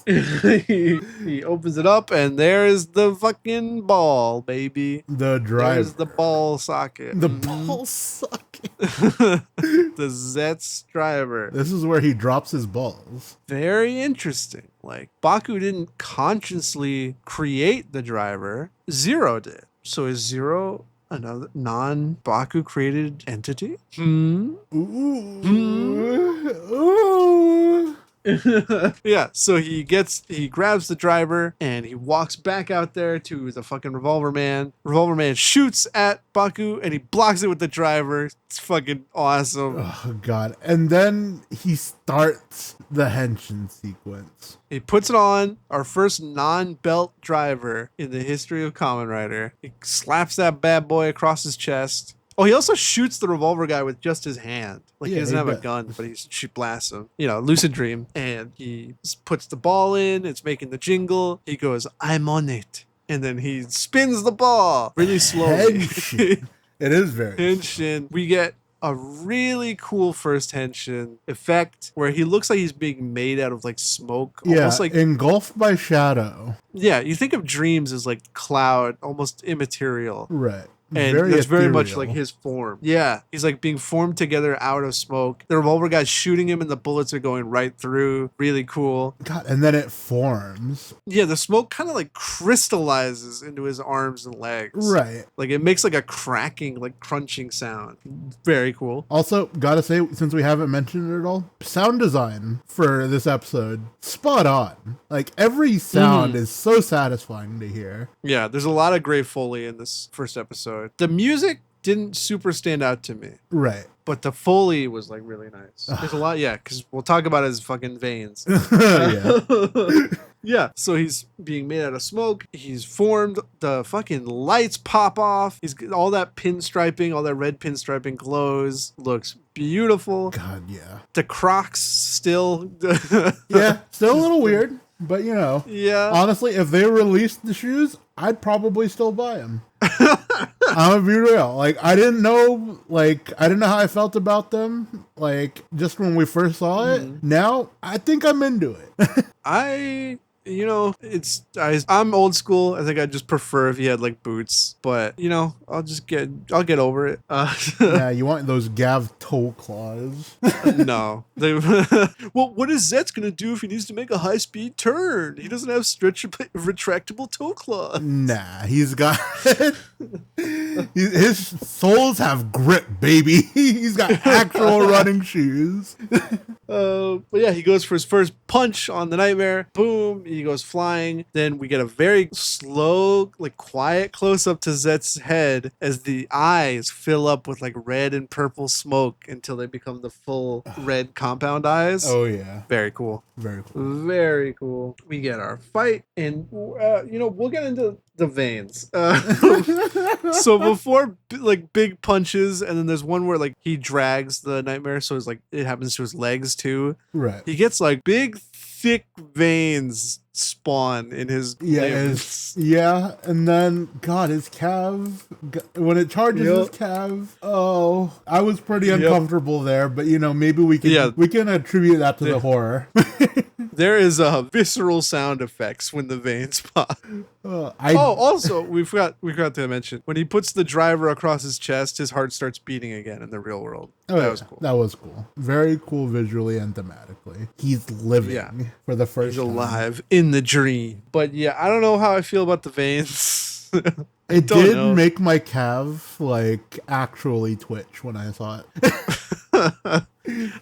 he opens it up, and there's the fucking ball, baby. The driver. There's the ball socket. The ball socket. The Zeztz driver. This is where he drops his balls. Very interesting. Like, Baku didn't consciously create the driver. Zero did. So is Zero another non-Baku created entity? Ooh. Yeah, so he grabs the driver and he walks back out there to the fucking Revolver Man. Revolver Man shoots at Baku and he blocks it with the driver. It's fucking awesome. Oh god. And then he starts the henshin sequence. He puts it on, our first non-belt driver in the history of Kamen Rider. He slaps that bad boy across his chest. Oh, he also shoots the revolver guy with just his hand. Like, he doesn't have a gun, but he blasts him. Lucid dream. And he puts the ball in. It's making the jingle. He goes, "I'm on it." And then he spins the ball really slowly. Henshin. It is very Henshin. We get a really cool first henshin effect where he looks like he's being made out of like smoke. Almost like engulfed by shadow. Yeah, you think of dreams as like cloud, almost immaterial. Right. And that's very much like his form. Yeah. He's like being formed together out of smoke. The revolver guy's shooting him and the bullets are going right through. Really cool. God, and then it forms. Yeah, the smoke kind of like crystallizes into his arms and legs. Right. Like it makes like a cracking, like crunching sound. Very cool. Also, gotta say, since we haven't mentioned it at all, sound design for this episode, spot on. Like every sound is so satisfying to hear. Yeah, there's a lot of great Foley in this first episode. The music didn't super stand out to me. Right. But the Foley was like really nice. There's a lot, because we'll talk about his fucking veins. Yeah, so he's being made out of smoke. He's formed. The fucking lights pop off. He's all that pinstriping, all that red pinstriping glows. Looks beautiful. God, yeah. The Crocs still. Yeah, still a little weird, but Yeah. Honestly, if they released the shoes, I'd probably still buy them. I'm gonna be real. Like, I didn't know how I felt about them. Like, just when we first saw it. Now, I think I'm into it. I'm old school. I think I just prefer if he had like boots, but I'll get over it. Yeah, you want those Gav toe claws. No. Well, what is Zeztz gonna do if he needs to make a high-speed turn? He doesn't have retractable toe claws. Nah, he's got his soles have grip, baby. He's got actual running shoes. But yeah, he goes for his first punch on the nightmare. Boom, he goes flying. Then we get a very slow, like quiet close up to Zetz's head as the eyes fill up with like red and purple smoke until they become the full red compound eyes. Oh yeah, very cool. very cool. Very cool. We get our fight, and we'll get into the veins. So before like big punches, and then there's one where like he drags the nightmare, so it's like it happens to his legs too. Right. He gets like big, thick veins spawn in his limbs. Yeah, and then God, his calf when it charges his calf. Oh, I was pretty uncomfortable there, but maybe we can attribute that to the horror. There is visceral sound effects when the veins pop. Also, we forgot to mention when he puts the driver across his chest, his heart starts beating again in the real world. That was cool. That was cool. Very cool visually and thematically. He's living for the first time. He's alive in the dream. But yeah, I don't know how I feel about the veins. It did make my calf like actually twitch when I saw it.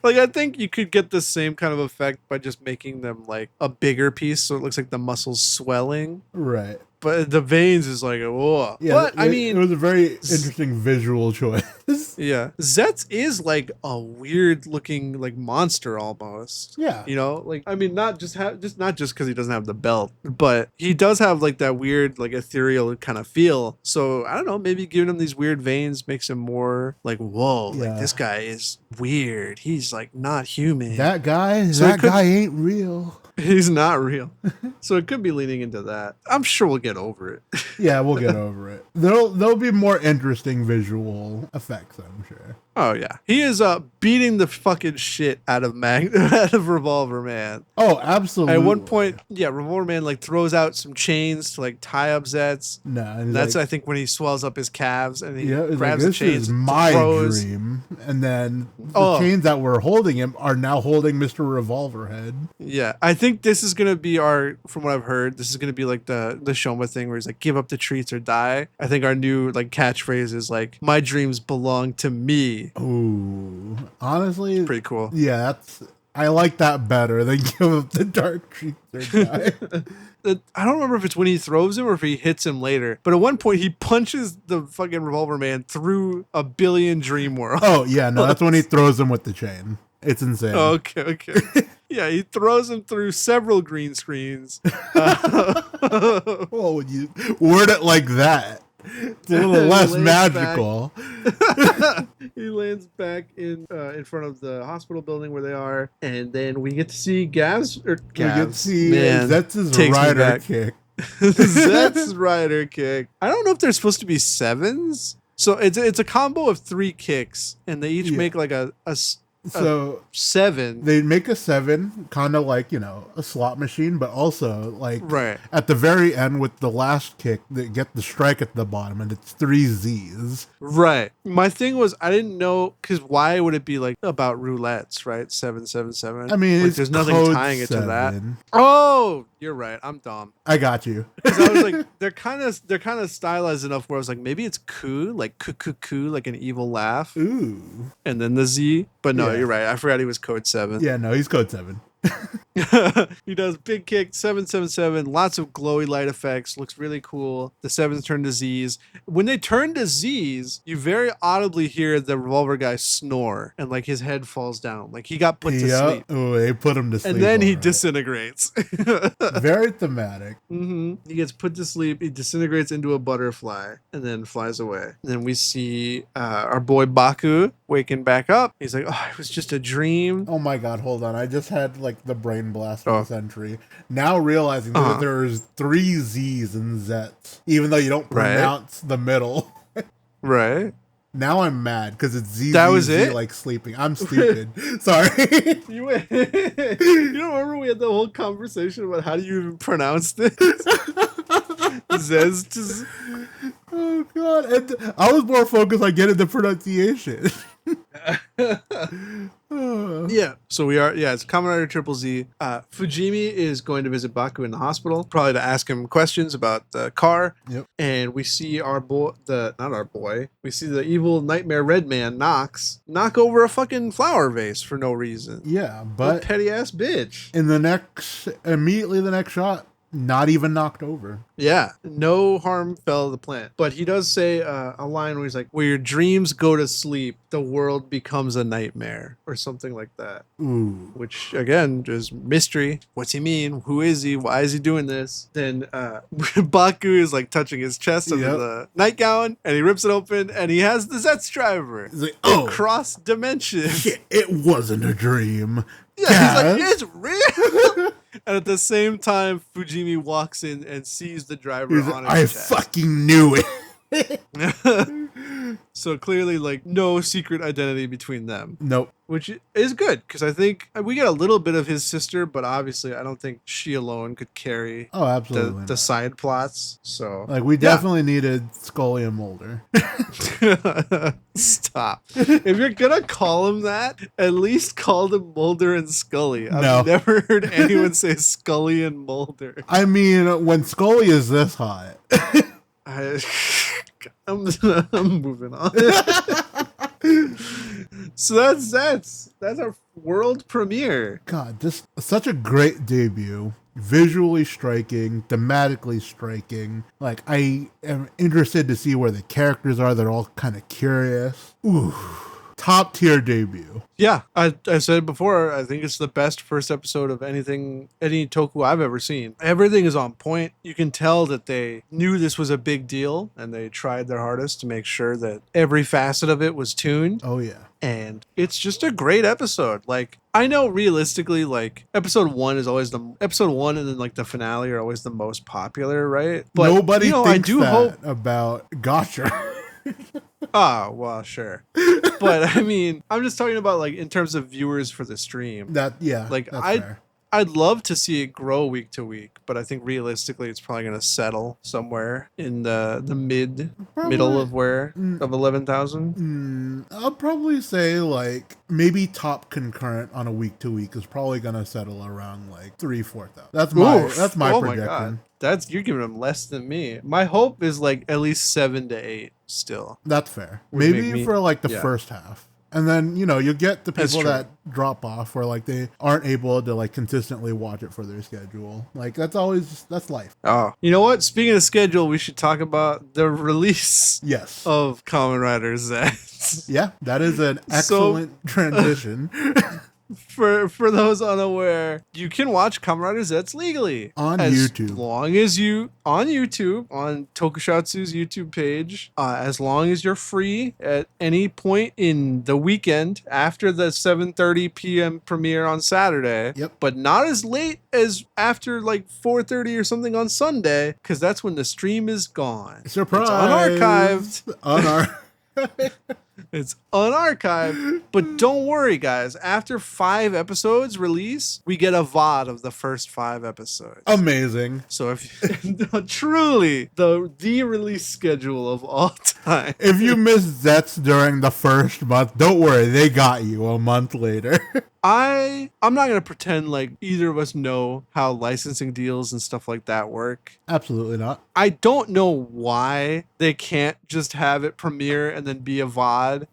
Like, I think you could get the same kind of effect by just making them like a bigger piece, so it looks like the muscles swelling. Right. But the veins is like, whoa. Yeah, but I mean, it was a very interesting visual choice. Yeah, Zeztz is like a weird looking like monster almost. Yeah, like I mean, not just because he doesn't have the belt, but he does have like that weird like ethereal kind of feel. So I don't know, maybe giving him these weird veins makes him more like whoa, like this guy is weird. He's like not human. That guy ain't real. He's not real. So it could be leaning into that. I'm sure we'll get over it. Yeah, we'll get over it. There'll be more interesting visual effects, I'm sure. Oh yeah, he is beating the fucking shit out of Revolver Man. Oh, absolutely. At one point, Revolver Man like throws out some chains to like tie up Zeztz. No, that's I think when he swells up his calves and he grabs like, the chains. This is my dream, and then the chains that were holding him are now holding Mr. Revolverhead. Yeah, I think this is gonna be from what I've heard, this is gonna be like the Shoma thing where he's like, give up the treats or die. I think our new like catchphrase is like, my dreams belong to me. Ooh, honestly, pretty cool. Yeah, I like that better than give up the dark treats or die. I don't remember if it's when he throws him or if he hits him later. But at one point, he punches the fucking Revolver Man through a billion dream worlds. Oh, yeah. No, that's when he throws him with the chain. It's insane. Okay. Yeah, he throws him through several green screens. Well, when you word it like that, it's a little less magical. He lands back in front of the hospital building where they are, and then we get to see Gav's. We get to see Zetz's rider kick. Zetz's rider kick. I don't know if they're supposed to be sevens. So it's a combo of 3 kicks, and they each make like a 7. They make a 7, kind of like, a slot machine, but also like at the very end with the last kick, they get the strike at the bottom, and it's 3 Z's. Right. My thing was, I didn't know, because why would it be like about roulettes, right? 777. I mean, like, there's nothing tying 7. it to that. Oh, you're right. I'm dumb. I got you. Because I was like, they're kind of stylized enough where I was like, maybe it's coup, like coo, like an evil laugh. Ooh. And then the Z. But no, you're right. I forgot he was code 7. Yeah, no, he's code 7. He does big kick, 777, lots of glowy light effects, looks really cool. The 7s turn to Z's. When they turn to Z's, you very audibly hear the Revolver guy snore, and like his head falls down, like he got put to sleep. Oh, they put him to sleep. And then he disintegrates. Very thematic. Mm-hmm. He gets put to sleep, he disintegrates into a butterfly, and then flies away. And then we see our boy Baku waking back up. He's like, oh, it was just a dream. Oh my god, hold on. I just had like the brain blast of this entry. Now realizing that there's 3 Z's in Zeztz, even though you don't pronounce the middle. Right. Now I'm mad because it's Z. That was it? Like sleeping. I'm stupid. Sorry. You don't remember we had the whole conversation about how do you even pronounce this? Zeztz. Oh god. And I was more focused on getting the pronunciation. Yeah, so we are. Yeah, it's Kamen Rider Triple Z. Fujimi is going to visit Baku in the hospital, probably to ask him questions about the car. Yep. And we see our boy, not our boy. We see the evil nightmare red man knock over a fucking flower vase for no reason. Yeah, but petty ass bitch. Immediately the next shot, not even knocked over. Yeah, no harm fell to the plant. But he does say a line where he's like, where your dreams go to sleep, the world becomes a nightmare, or something like that. Ooh. Which, again, just mystery. What's he mean? Who is he? Why is he doing this? Then Baku is like touching his chest under the nightgown, and he rips it open, and he has the Zeztz driver. He's like, oh, across dimensions. It wasn't a dream. Yeah, he's like, it's real. And at the same time, Fujimi walks in and sees the driver on his chest. I fucking knew it. So clearly, like, no secret identity between them. Nope. Which is good, because I think we get a little bit of his sister, but obviously I don't think she alone could carry absolutely the side plots. So, like, we definitely needed Scully and Mulder. Stop. If you're gonna call him that, at least call them Mulder and Scully. I've never heard anyone say Scully and Mulder. I mean, when Scully is this hot. I'm moving on. So that's our world premiere. God, just such a great debut. Visually striking, thematically striking. Like, I am interested to see where the characters are. They're all kind of curious. Ooh. Top tier debut. Yeah, I said before, I think it's the best first episode of any toku I've ever seen. Everything is on point. You can tell that they knew this was a big deal, and they tried their hardest to make sure that every facet of it was tuned. Oh, yeah. And it's just a great episode. Like, I know realistically, like, episode one and then like the finale are always the most popular, right? But nobody thinks about Gotcha. Oh, well, sure. But I mean, I'm just talking about, like, in terms of viewers for the stream. Like, I'd love to see it grow week to week, but I think realistically it's probably going to settle somewhere in the middle of 11,000. I'll probably say, like, maybe top concurrent on a week to week is probably going to settle around like 3,000-4,000. That's my prediction. My God. You're giving them less than me. My hope is like at least 7 to 8 still. That's fair. Maybe for like the first half. And then, you get the people that drop off where, like, they aren't able to, like, consistently watch it for their schedule. Like, that's life. Oh, you know what? Speaking of schedule, we should talk about the release of Kamen Rider Zeztz. Yeah, that is an excellent transition. For those unaware, you can watch Kamen Rider Zeztz legally on YouTube. As long as you on Tokusatsu's YouTube page, as long as you're free at any point in the weekend after the 7:30 p.m. premiere on Saturday. Yep. But not as late as after like 4:30 or something on Sunday, because that's when the stream is gone. Surprise! It's unarchived. It's unarchived, but don't worry, guys. After 5 episodes release, we get a VOD of the first 5 episodes. Amazing. So if truly the release schedule of all time. If you missed Zeztz during the first month, don't worry, they got you a month later. I'm not going to pretend like either of us know how licensing deals and stuff like that work. Absolutely not. I don't know why they can't just have it premiere and then be a VOD.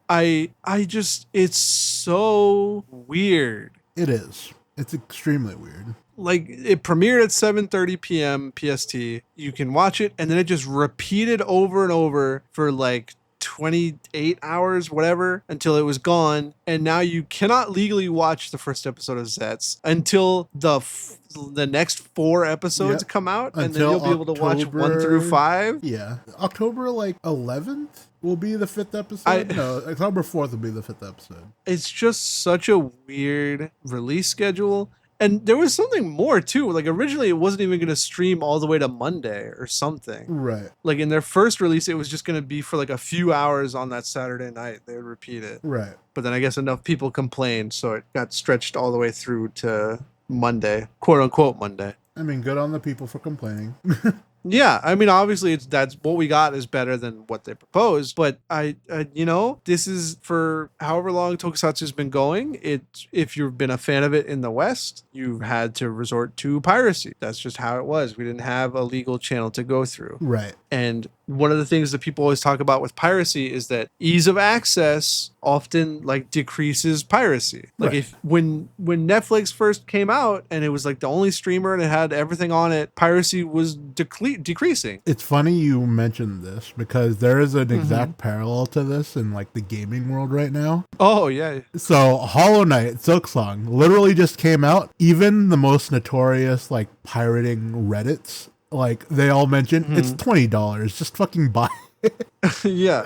It's so weird. It is. It's extremely weird. Like, it premiered at 7:30 p.m. PST. You can watch it, and then it just repeated over and over for like 28 hours, whatever, until it was gone. And now you cannot legally watch the first episode of Zeztz until the next 4 episodes come out, and then you'll be able to watch 1 through 5. Yeah. October, like, 11th will be the 5th episode. No, October 4th will be the 5th episode. It's just such a weird release schedule. And there was something more, too. Like, originally, it wasn't even going to stream all the way to Monday or something. Right. Like, in their first release, it was just going to be for, like, a few hours on that Saturday night. They would repeat it. Right. But then I guess enough people complained, so it got stretched all the way through to Monday. Quote-unquote Monday. I mean, good on the people for complaining. Yeah, I mean, obviously, that's what we got is better than what they proposed. But this is for however long Tokusatsu's been going. If you've been a fan of it in the West, you've had to resort to piracy. That's just how it was. We didn't have a legal channel to go through. Right. And one of the things that people always talk about with piracy is that ease of access often like decreases piracy. Like Right. if when Netflix first came out and it was like the only streamer and it had everything on it, piracy was decreasing. It's funny you mentioned this because there is an exact parallel to this in like the gaming world right now. Oh yeah. So Hollow Knight, Silksong, literally just came out. Even the most notorious like pirating Reddits, like they all mention it's $20. Just fucking buy it. Yeah.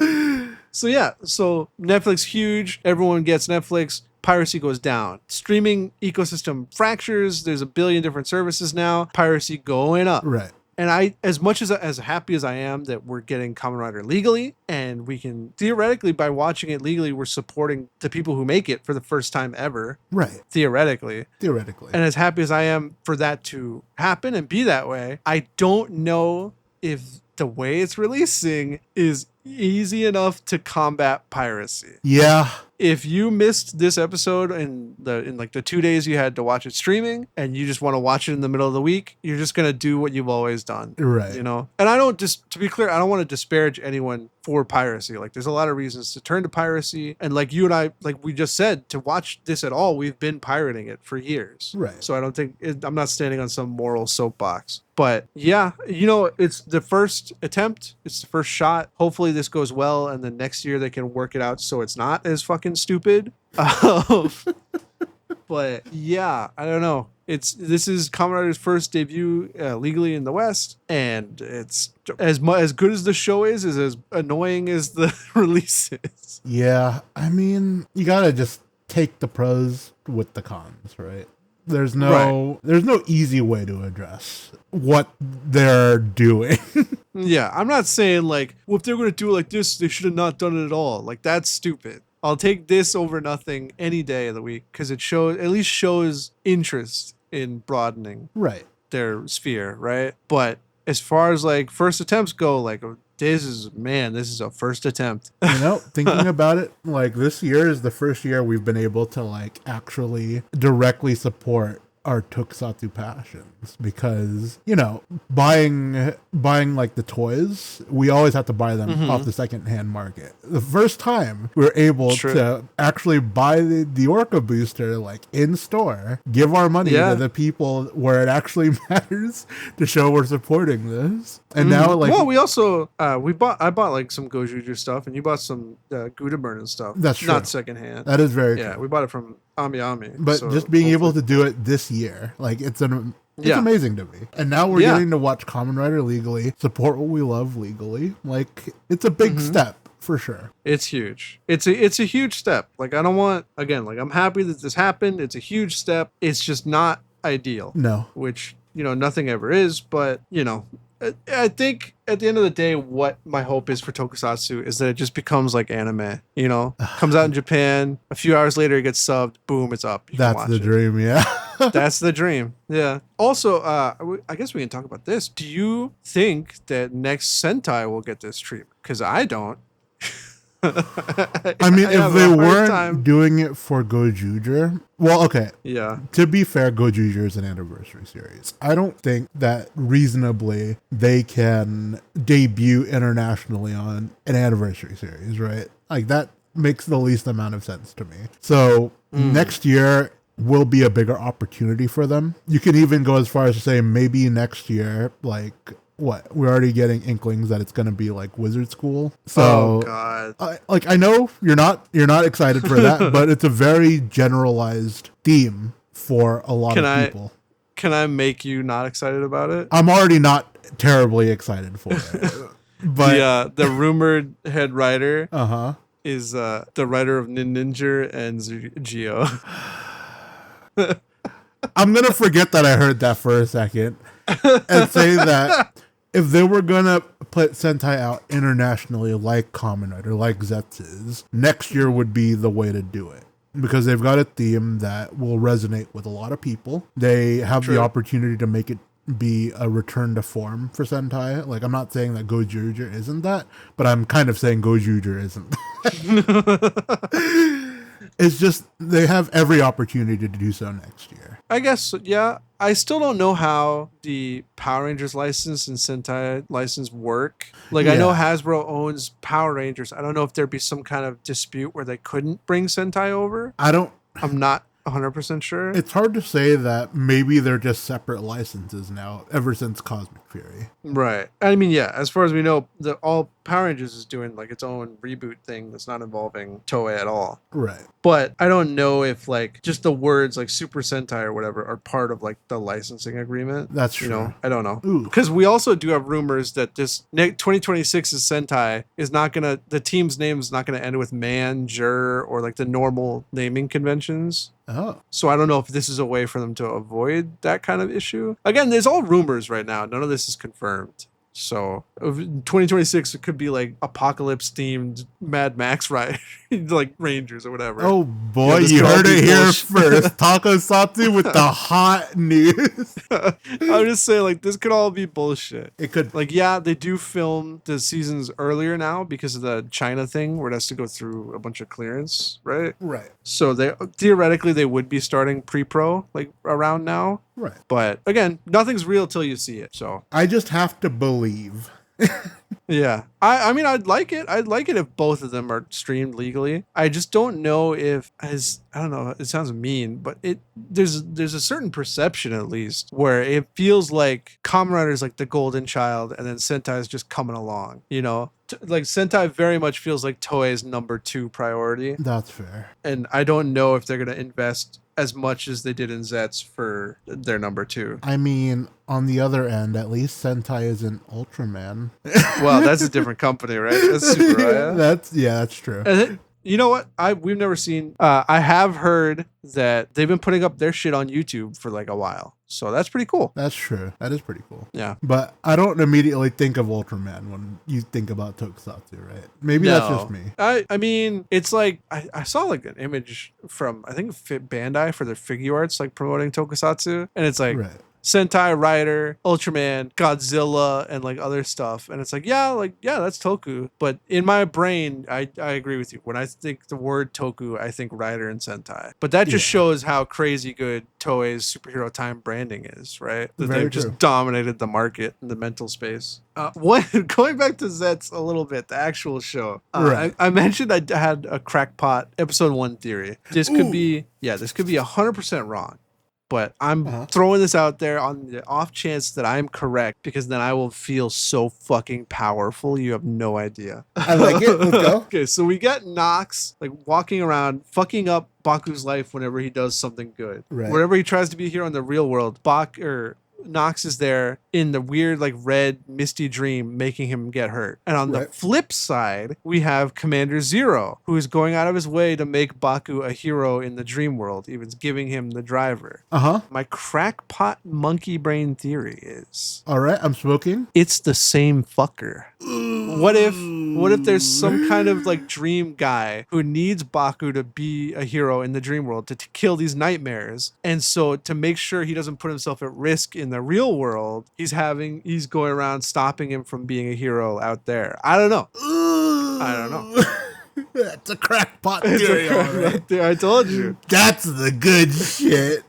So Netflix huge. Everyone gets Netflix. Piracy goes down. Streaming ecosystem fractures. There's a billion different services now. Piracy going up. Right. And I, as much as happy as I am that we're getting Kamen Rider legally, and we can theoretically, by watching it legally, we're supporting the people who make it for the first time ever. Right. Theoretically. And as happy as I am for that to happen and be that way, I don't know if the way it's releasing is easy enough to combat piracy. Yeah. If you missed this episode in like the 2 days you had to watch it streaming and you just want to watch it in the middle of the week, you're just going to do what you've always done. Right. You know? And I don't to be clear, I don't want to disparage anyone for piracy. Like there's a lot of reasons to turn to piracy. And like you and I, like we just said, to watch this at all, we've been pirating it for years. Right. So I don't think, I'm not standing on some moral soapbox. But yeah, it's the first attempt. It's the first shot. Hopefully this goes well. And then next year they can work it out so it's not as fucking stupid. But yeah, I don't know. This is Kamen Rider's first debut legally in the West, and it's as good as the show is as annoying as the release is. Yeah, I mean, you gotta just take the pros with the cons, right? There's no easy way to address what they're doing. Yeah, I'm not saying like, well, if they're going to do it like this, they should have not done it at all. Like that's stupid. I'll take this over nothing any day of the week because it at least shows interest in broadening their sphere, right? But as far as like first attempts go, like this is a first attempt. Thinking about it, like this year is the first year we've been able to like actually directly support our tokusatsu passions because buying like the toys, we always have to buy them off the secondhand market. The first time we were able to actually buy the Orca booster like in store, give our money to the people where it actually matters to show we're supporting this. And now like we also I bought like some Gojuju stuff and you bought some Gouda Burn and stuff. That's true. Not secondhand. That is very true. Yeah, we bought it from Ami. But so just being able to do it this year, like it's amazing to me. And now we're getting to watch Kamen Rider legally, support what we love legally. Like it's a big step for sure. It's huge. It's a huge step. Like I don't want, again, like I'm happy that this happened. It's a huge step. It's just not ideal. No. Which, nothing ever is, but I think at the end of the day, what my hope is for Tokusatsu is that it just becomes like anime, comes out in Japan, a few hours later it gets subbed, boom, it's up. That's the dream, yeah. That's the dream, yeah. Also, I guess we can talk about this. Do you think that next Sentai will get this treatment? Because I don't. I mean, if they weren't doing it for Gojuger, well, okay. Yeah. To be fair, Gojuger is an anniversary series. I don't think that reasonably they can debut internationally on an anniversary series, right? Like that makes the least amount of sense to me. So next year will be a bigger opportunity for them. You can even go as far as to say maybe next year, like we're already getting inklings that it's going to be like Wizard School. So, God. I know you're not excited for that, but it's a very generalized theme for a lot of people. Can I make you not excited about it? I'm already not terribly excited for it. But the rumored head writer is the writer of Ninja and Geo. I'm going to forget that I heard that for a second and say that if they were going to put Sentai out internationally like Kamen Rider, like Zeztz is, next year would be the way to do it. Because they've got a theme that will resonate with a lot of people. They have the opportunity to make it be a return to form for Sentai. Like, I'm not saying that Gojuger isn't that, but I'm kind of saying Gojuger isn't. It's just they have every opportunity to do so next year. I guess, yeah. I still don't know how the Power Rangers license and Sentai license work. Like, I know Hasbro owns Power Rangers. I don't know if there'd be some kind of dispute where they couldn't bring Sentai over. I'm not 100% sure. It's hard to say that maybe they're just separate licenses now ever since Cosmic Fury. Right. I mean, yeah, as far as we know, all Power Rangers is doing like its own reboot thing that's not involving Toei at all. Right. But I don't know if like just the words like Super Sentai or whatever are part of like the licensing agreement. That's true. You know, I don't know. Because we also do have rumors that this 2026's Sentai is not going to, the team's name is not going to end with man, jur, or like the normal naming conventions. Oh. So I don't know if this is a way for them to avoid that kind of issue. Again, there's all rumors right now. None of this is confirmed. So 2026, it could be like apocalypse themed Mad Max ride, like Rangers or whatever. Oh boy, you heard it here first. Taco Satsu with the hot news. I'm just saying, like, this could all be bullshit. It could. Like, yeah, they do film the seasons earlier now because of the China thing where it has to go through a bunch of clearance, right? Right. So they theoretically they would be starting pre-pro like around now. Right. But again, nothing's real till you see it. So I just have to believe. Yeah. I mean, I'd like it. I'd like it if both of them are streamed legally. I just don't know if, I don't know, it sounds mean, but there's a certain perception at least where it feels like Kamen Rider is like the golden child and then Sentai is just coming along, you know? Like Sentai very much feels like Toei's number 2 priority. That's fair. And I don't know if they're going to invest as much as they did in Zeztz for their number 2. I mean, on the other end, at least Sentai isn't Ultraman. Well, that's a different company, right? That's Super Raya. That's true. You know what? We've never seen. I have heard that they've been putting up their shit on YouTube for like a while, so that's pretty cool. That's true. That is pretty cool. Yeah, but I don't immediately think of Ultraman when you think about Tokusatsu, right? Maybe that's just me. I mean, it's like I saw like an image from I think Bandai for their figure arts, like promoting Tokusatsu, and it's like. Right. Sentai, Rider, Ultraman, Godzilla, and like other stuff. And it's like, yeah, that's Toku. But in my brain, I agree with you. When I think the word Toku, I think Rider and Sentai. But that just shows how crazy good Toei's Superhero Time branding is, right? That they've just dominated the market in the mental space. Going back to Zeztz a little bit, the actual show. I mentioned I had a crackpot episode 1 theory. This could be 100% wrong. But I'm throwing this out there on the off chance that I'm correct, because then I will feel so fucking powerful. You have no idea. I like it. Let's go. Okay, so we got Nox like walking around, fucking up Baku's life whenever he does something good. Right. Whenever he tries to be a hero in the real world, Nox is there in the weird, like, red, misty dream, making him get hurt. And on the flip side, we have Commander Zero, who is going out of his way to make Baku a hero in the dream world, even giving him the driver. My crackpot monkey brain theory is... All right, I'm smoking. It's the same fucker. What if there's some kind of, like, dream guy who needs Baku to be a hero in the dream world to kill these nightmares, and so to make sure he doesn't put himself at risk in the real world, he's going around stopping him from being a hero out there. I don't know. That's a crackpot theory. I told you. That's the good shit.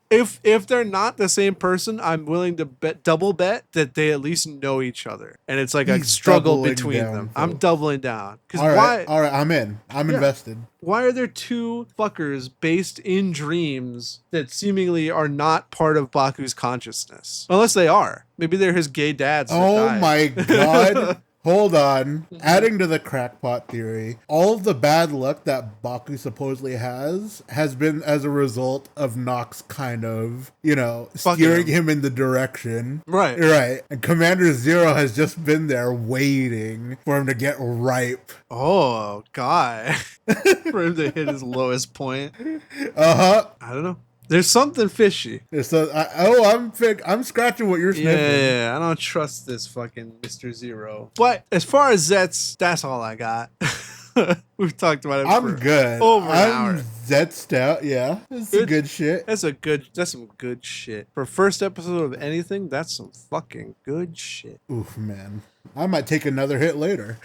If they're not the same person, I'm willing to double bet that they at least know each other, and it's like a struggle between them. I'm doubling down. All right, I'm in. I'm invested. Why are there 2 fuckers based in dreams that seemingly are not part of Baku's consciousness? Unless they are. Maybe they're his gay dads. Oh my god. Hold on. Adding to the crackpot theory, all of the bad luck that Baku supposedly has been as a result of Nox kind of, steering him in the direction. Right. Right. And Commander Zero has just been there waiting for him to get ripe. Oh, God. For him to hit his lowest point. I don't know. There's something fishy. I'm scratching what you're sniffing. Yeah, I don't trust this fucking Mr. Zero. But as far as Zeztz, that's all I got. We've talked about it. I'm good. Over an I'm hour. zetzed out. Yeah, it's good shit. That's some good shit. For first episode of anything, that's some fucking good shit. Oof, man. I might take another hit later.